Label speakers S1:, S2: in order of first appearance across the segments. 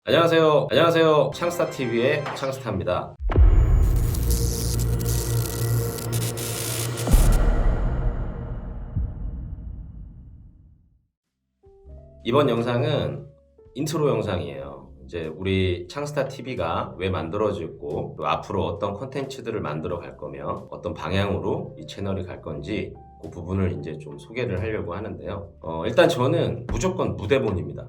S1: 안녕하세요. 창스타TV의 창스타입니다. 이번 영상은 인트로 영상이에요. 이제 우리 창스타TV가 왜 만들어졌고, 또 앞으로 어떤 콘텐츠들을 만들어 갈 거며, 어떤 방향으로 이 채널이 갈 건지, 그 부분을 이제 좀 소개를 하려고 하는데요. 일단 저는 무조건 무대본입니다.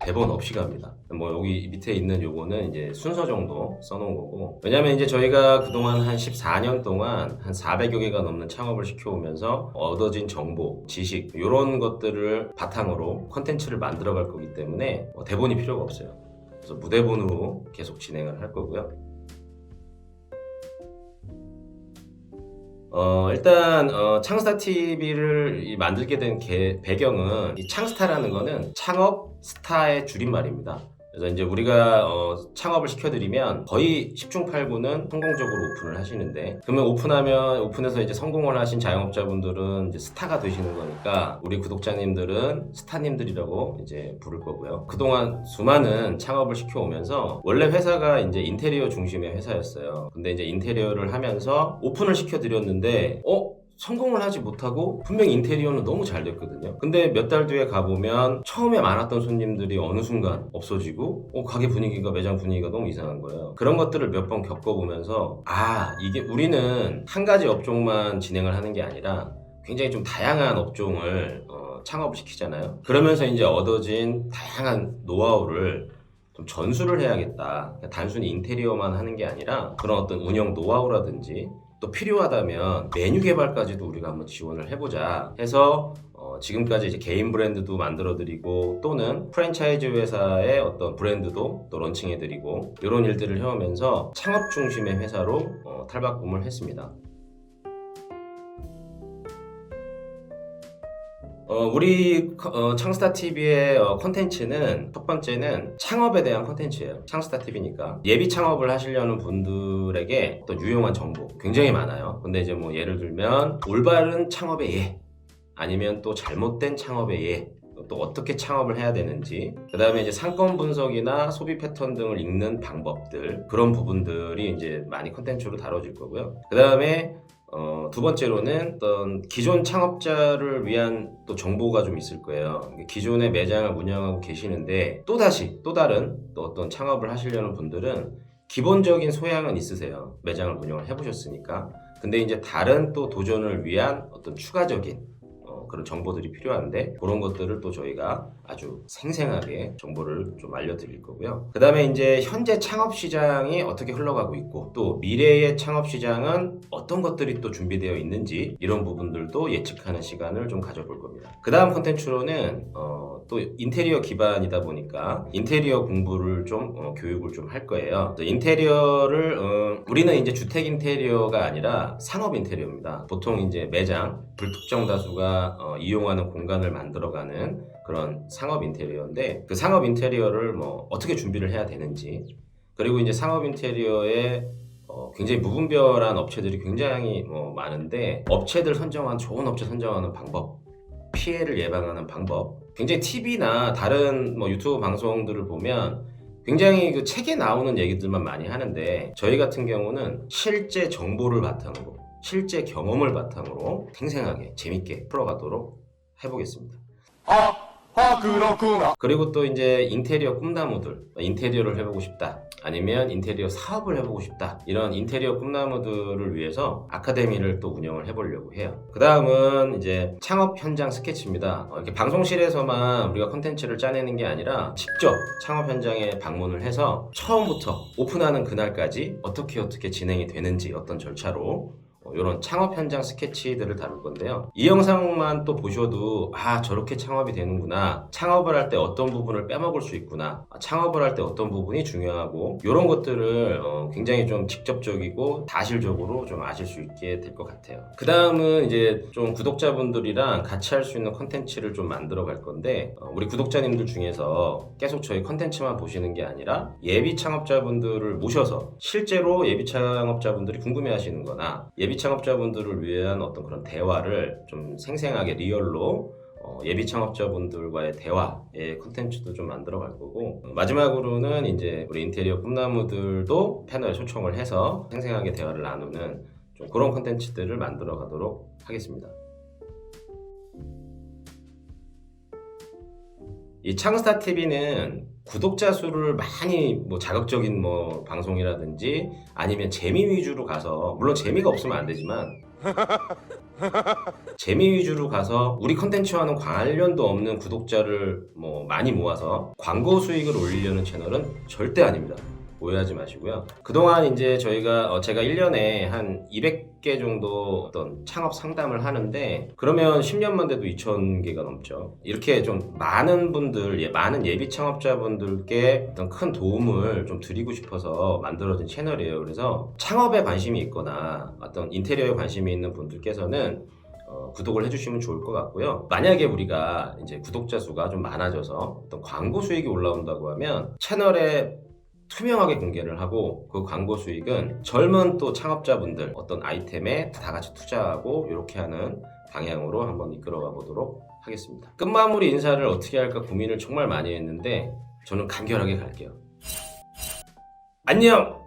S1: 대본 없이 갑니다. 뭐 여기 밑에 있는 요거는 이제 순서 정도 써놓은 거고, 왜냐면 이제 저희가 그동안 한 14년 동안 한 400여 개가 넘는 창업을 시켜오면서 얻어진 정보, 지식 이런 것들을 바탕으로 컨텐츠를 만들어 갈 거기 때문에 대본이 필요가 없어요. 그래서 무대본으로 계속 진행을 할 거고요. 일단 창스타TV를 만들게 된 배경은, 이 창스타라는 거는 창업 스타의 줄임말입니다. 그래서 이제 우리가 창업을 시켜드리면 거의 10중 8구는 성공적으로 오픈을 하시는데, 그러면 오픈해서 이제 성공을 하신 자영업자분들은 이제 스타가 되시는 거니까 우리 구독자님들은 스타님들이라고 이제 부를 거고요. 그동안 수많은 창업을 시켜오면서, 원래 회사가 이제 인테리어 중심의 회사였어요. 근데 이제 인테리어를 하면서 오픈을 시켜드렸는데 성공을 하지 못하고, 분명히 인테리어는 너무 잘 됐거든요. 근데 몇 달 뒤에 가보면 처음에 많았던 손님들이 어느 순간 없어지고, 가게 분위기가, 매장 분위기가 너무 이상한 거예요. 그런 것들을 몇 번 겪어보면서, 이게 우리는 한 가지 업종만 진행을 하는 게 아니라 굉장히 좀 다양한 업종을 창업을 시키잖아요. 그러면서 이제 얻어진 다양한 노하우를 좀 전수를 해야겠다. 단순히 인테리어만 하는 게 아니라 그런 어떤 운영 노하우라든지, 또 필요하다면 메뉴 개발까지도 우리가 한번 지원을 해보자 해서 지금까지 이제 개인 브랜드도 만들어드리고, 또는 프랜차이즈 회사의 어떤 브랜드도 또 런칭해드리고, 이런 일들을 해오면서 창업 중심의 회사로 탈바꿈을 했습니다. 우리 창스타TV의 콘텐츠는, 첫 번째는 창업에 대한 콘텐츠예요. 창스타TV니까 예비 창업을 하시려는 분들에게 어떤 유용한 정보 굉장히 많아요. 근데 이제 뭐 예를 들면 올바른 창업의 예, 아니면 또 잘못된 창업의 예, 또 어떻게 창업을 해야 되는지, 그 다음에 이제 상권 분석이나 소비 패턴 등을 읽는 방법들, 그런 부분들이 이제 많이 콘텐츠로 다뤄질 거고요. 그 다음에 두 번째로는 어떤 기존 창업자를 위한 또 정보가 좀 있을 거예요. 기존의 매장을 운영하고 계시는데 또 다른 또 어떤 창업을 하시려는 분들은 기본적인 소양은 있으세요. 매장을 운영을 해보셨으니까. 근데 이제 다른 또 도전을 위한 어떤 추가적인 그런 정보들이 필요한데, 그런 것들을 또 저희가 아주 생생하게 정보를 좀 알려드릴 거고요. 그 다음에 이제 현재 창업 시장이 어떻게 흘러가고 있고, 또 미래의 창업 시장은 어떤 것들이 또 준비되어 있는지, 이런 부분들도 예측하는 시간을 좀 가져볼 겁니다. 그 다음 콘텐츠로는 또 인테리어 기반이다 보니까 인테리어 공부를 좀 교육을 좀 할 거예요. 인테리어를 우리는 이제 주택 인테리어가 아니라 상업 인테리어입니다. 보통 이제 매장 불특정 다수가 이용하는 공간을 만들어가는 그런 상업 인테리어인데, 그 상업 인테리어를 뭐 어떻게 준비를 해야 되는지, 그리고 이제 상업 인테리어에 굉장히 무분별한 업체들이 굉장히 많은데, 좋은 업체 선정하는 방법, 피해를 예방하는 방법, 굉장히 TV나 다른 유튜브 방송들을 보면 굉장히 그 책에 나오는 얘기들만 많이 하는데, 저희 같은 경우는 실제 정보를 바탕으로, 실제 경험을 바탕으로 생생하게 재밌게 풀어가도록 해보겠습니다.
S2: 그렇구나.
S1: 그리고 또 이제 인테리어 꿈나무들, 인테리어를 해보고 싶다, 아니면 인테리어 사업을 해보고 싶다, 이런 인테리어 꿈나무들을 위해서 아카데미를 또 운영을 해보려고 해요. 그 다음은 이제 창업 현장 스케치입니다. 이렇게 방송실에서만 우리가 콘텐츠를 짜내는 게 아니라 직접 창업 현장에 방문을 해서 처음부터 오픈하는 그날까지 어떻게 진행이 되는지, 어떤 절차로 이런 창업 현장 스케치들을 다룰 건데요. 이 영상만 또 보셔도 저렇게 창업이 되는구나, 창업을 할 때 어떤 부분을 빼먹을 수 있구나, 창업을 할 때 어떤 부분이 중요하고, 이런 것들을 굉장히 좀 직접적이고 다실적으로 좀 아실 수 있게 될 것 같아요. 그 다음은 이제 좀 구독자분들이랑 같이 할 수 있는 콘텐츠를 좀 만들어 갈 건데, 우리 구독자님들 중에서 계속 저희 콘텐츠만 보시는 게 아니라 예비 창업자분들을 모셔서 실제로 예비 창업자분들이 궁금해 하시는 거나, 예비 창업자분들을 위한 어떤 그런 대화를 좀 생생하게 리얼로 예비 창업자분들과의 대화의 콘텐츠도 좀 만들어 갈 거고, 마지막으로는 이제 우리 인테리어 꿈나무들도 패널에 초청을 해서 생생하게 대화를 나누는 좀 그런 콘텐츠들을 만들어 가도록 하겠습니다. 이 창스타 TV는 구독자 수를 많이 뭐 자극적인 뭐 방송이라든지 아니면 재미 위주로 가서, 물론 재미가 없으면 안 되지만 재미 위주로 가서 우리 컨텐츠와는 관련도 없는 구독자를 뭐 많이 모아서 광고 수익을 올리려는 채널은 절대 아닙니다. 오해하지 마시고요. 그동안 이제 저희가 제가 1년에 한 200개 정도 어떤 창업 상담을 하는데, 그러면 10년만 돼도 2,000개가 넘죠. 이렇게 좀 많은 분들, 많은 예비 창업자분들께 어떤 큰 도움을 좀 드리고 싶어서 만들어진 채널이에요. 그래서 창업에 관심이 있거나 어떤 인테리어에 관심이 있는 분들께서는 구독을 해주시면 좋을 것 같고요. 만약에 우리가 이제 구독자 수가 좀 많아져서 어떤 광고 수익이 올라온다고 하면 채널에 투명하게 공개를 하고, 그 광고 수익은 젊은 또 창업자분들 어떤 아이템에 다 같이 투자하고 이렇게 하는 방향으로 한번 이끌어가 보도록 하겠습니다. 끝마무리 인사를 어떻게 할까 고민을 정말 많이 했는데 저는 간결하게 갈게요. 안녕!